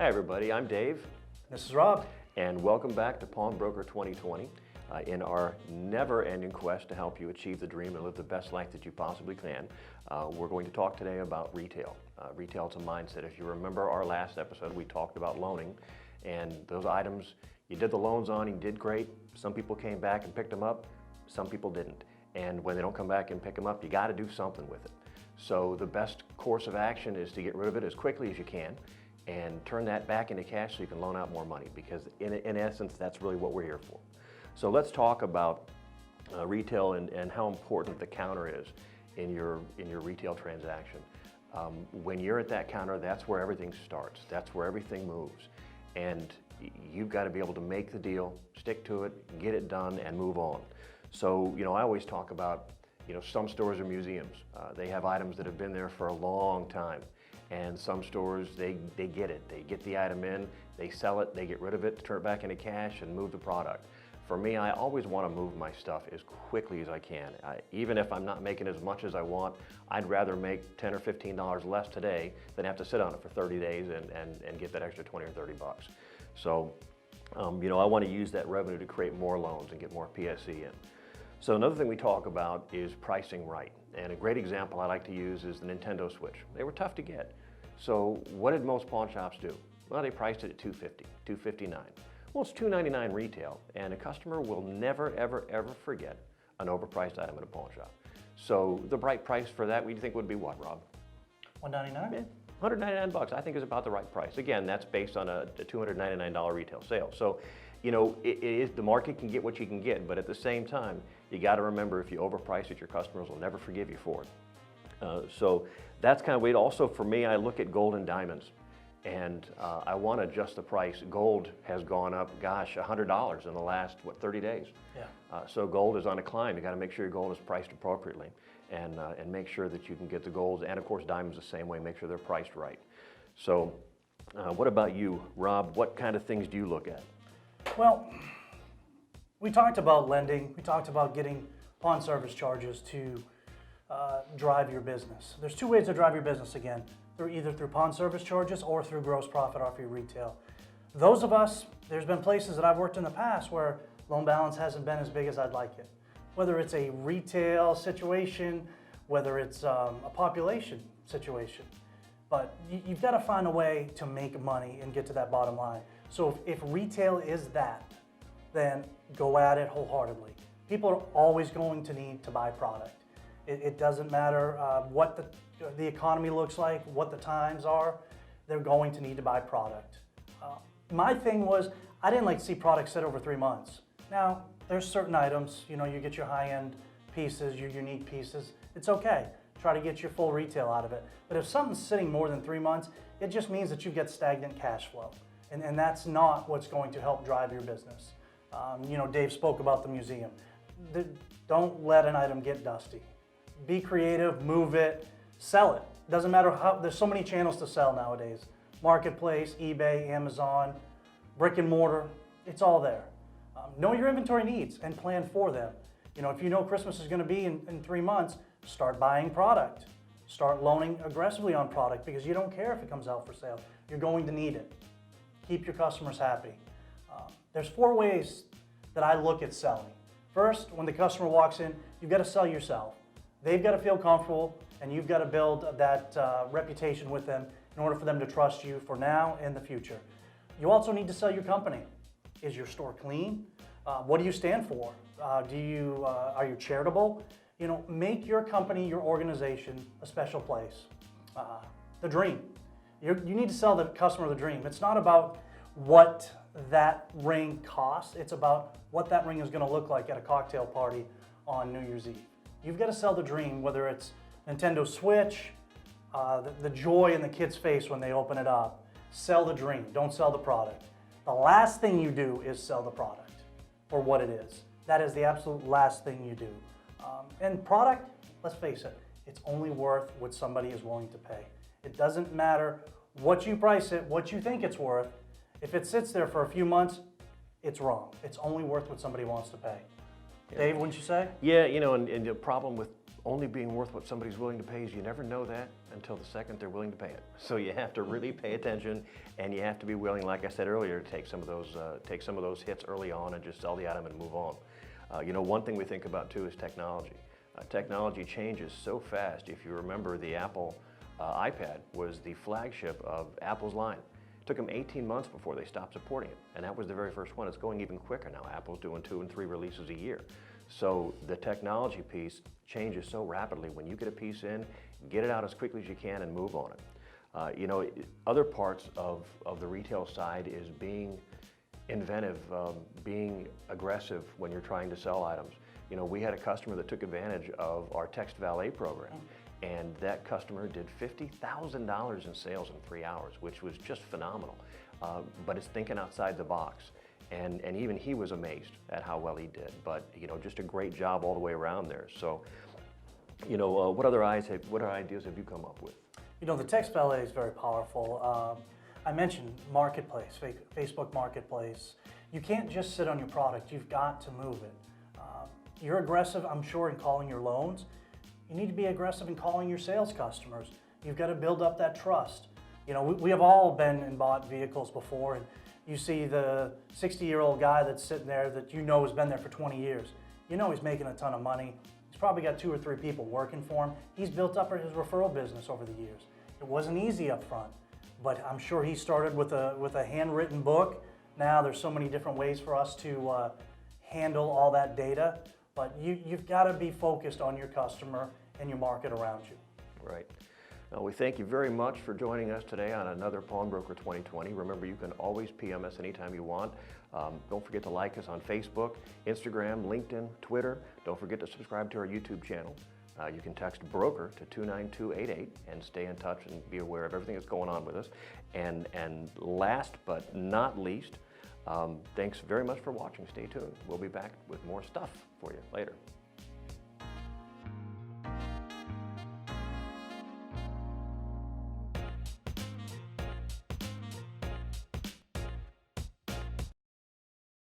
Hi everybody, I'm Dave. This is Rob. And welcome back to PawnBroker 2020 in our never-ending quest to help you achieve the dream and live the best life that you possibly can. We're going to talk today about retail. Retail is a mindset. If you remember our last episode, we talked about loaning, and those items you did the loans on, you did great. Some people came back and picked them up, some people didn't. And when they don't come back and pick them up, you got to do something with it. So the best course of action is to get rid of it as quickly as you can and turn that back into cash so you can loan out more money, because in essence, that's really what we're here for. So let's talk about retail and how important the counter is in your retail transaction. When you're at that counter, that's where everything starts. That's where everything moves. And you've got to be able to make the deal, stick to it, get it done, and move on. So, I always talk about, some stores are museums. They have items that have been there for a long time. And some stores, they get it. They get the item in, they sell it, they get rid of it, turn it back into cash, and move the product. For me, I always want to move my stuff as quickly as I can. Even if I'm not making as much as I want, I'd rather make $10 or $15 less today than have to sit on it for 30 days and get that extra 20 or 30 bucks. So, I want to use that revenue to create more loans and get more PSE in. So another thing we talk about is pricing right. And a great example I like to use is the Nintendo Switch. They were tough to get. So what did most pawn shops do? Well, they priced it at $250, $259. Well, it's $299 retail, and a customer will never, ever, ever forget an overpriced item at a pawn shop. So the right price for that, we think would be what, Rob? $199? Yeah, $199 I think is about the right price. Again, that's based on a $299 retail sale. So, it is, the market can get what you can get, but at the same time, you got to remember, if you overprice it, your customers will never forgive you for it. So that's kind of weight. Also, for me, I look at gold and diamonds, and I want to adjust the price. Gold has gone up, gosh, $100 in the last, 30 days. Yeah. So gold is on a climb. You got to make sure your gold is priced appropriately, and make sure that you can get the golds, and of course, diamonds the same way. Make sure they're priced right. So, what about you, Rob? What kind of things do you look at? Well, we talked about lending. We talked about getting pawn service charges to drive your business. There's two ways to drive your business again. Either through pawn service charges or through gross profit off your retail. Those of us, there's been places that I've worked in the past where loan balance hasn't been as big as I'd like it. Whether it's a retail situation, whether it's a population situation. But you've got to find a way to make money and get to that bottom line. So if retail is that, then go at it wholeheartedly. People are always going to need to buy product. It doesn't matter what the economy looks like, what the times are, they're going to need to buy product. My thing was, I didn't like to see products sit over 3 months. Now, there's certain items, you get your high-end pieces, your unique pieces, it's okay. Try to get your full retail out of it. But if something's sitting more than 3 months, it just means that you get stagnant cash flow. And that's not what's going to help drive your business. Dave spoke about the museum. Don't let an item get dusty. Be creative, move it, sell it. Doesn't matter how, there's so many channels to sell nowadays. Marketplace, eBay, Amazon, brick and mortar, it's all there. Know your inventory needs and plan for them. If you know Christmas is gonna be in 3 months, start buying product. Start loaning aggressively on product, because you don't care if it comes out for sale. You're going to need it. Keep your customers happy. There's 4 ways that I look at selling. First, when the customer walks in, you've got to sell yourself. They've got to feel comfortable, and you've got to build that reputation with them in order for them to trust you for now and the future. You also need to sell your company. Is your store clean? What do you stand for? Are you charitable? Make your company, your organization, a special place. The dream. You need to sell the customer the dream. It's not about what that ring costs. It's about what that ring is going to look like at a cocktail party on New Year's Eve. You've got to sell the dream, whether it's Nintendo Switch, the joy in the kid's face when they open it up. Sell the dream. Don't sell the product. The last thing you do is sell the product for what it is. That is the absolute last thing you do. And product, let's face it, it's only worth what somebody is willing to pay. It doesn't matter what you price it, what you think it's worth. If it sits there for a few months, it's wrong. It's only worth what somebody wants to pay. Yeah. Dave, wouldn't you say? Yeah, and the problem with only being worth what somebody's willing to pay is you never know that until the second they're willing to pay it. So you have to really pay attention, and you have to be willing, like I said earlier, to take some of those hits early on and just sell the item and move on. One thing we think about too is technology. Technology changes so fast. If you remember, the Apple iPad was the flagship of Apple's line. It took them 18 months before they stopped supporting it, and that was the very first one. It's going even quicker now. Apple's doing 2 and 3 releases a year. So the technology piece changes so rapidly. When you get a piece in, get it out as quickly as you can and move on it. Other parts of the retail side is being inventive, being aggressive when you're trying to sell items. We had a customer that took advantage of our text valet program, and that customer did $50,000 in sales in 3 hours, which was just phenomenal. But it's thinking outside the box. And even he was amazed at how well he did. But just a great job all the way around there. So, what other ideas have you come up with? The text valet is very powerful. I mentioned marketplace, Facebook Marketplace. You can't just sit on your product. You've got to move it. You're aggressive, I'm sure, in calling your loans. You need to be aggressive in calling your sales customers. You've got to build up that trust. We have all been and bought vehicles before, and you see the 60-year-old guy that's sitting there that has been there for 20 years. He's making a ton of money. He's probably got 2 or 3 people working for him. He's built up his referral business over the years. It wasn't easy up front, but I'm sure he started with a handwritten book. Now there's so many different ways for us to handle all that data, but you've got to be focused on your customer and your market around you. Right. We thank you very much for joining us today on another PawnBroker 2020. Remember, you can always PM us anytime you want. Don't forget to like us on Facebook, Instagram, LinkedIn, Twitter. Don't forget to subscribe to our YouTube channel. You can text broker to 29288 and stay in touch and be aware of everything that's going on with us. And last but not least, thanks very much for watching. Stay tuned. We'll be back with more stuff for you later.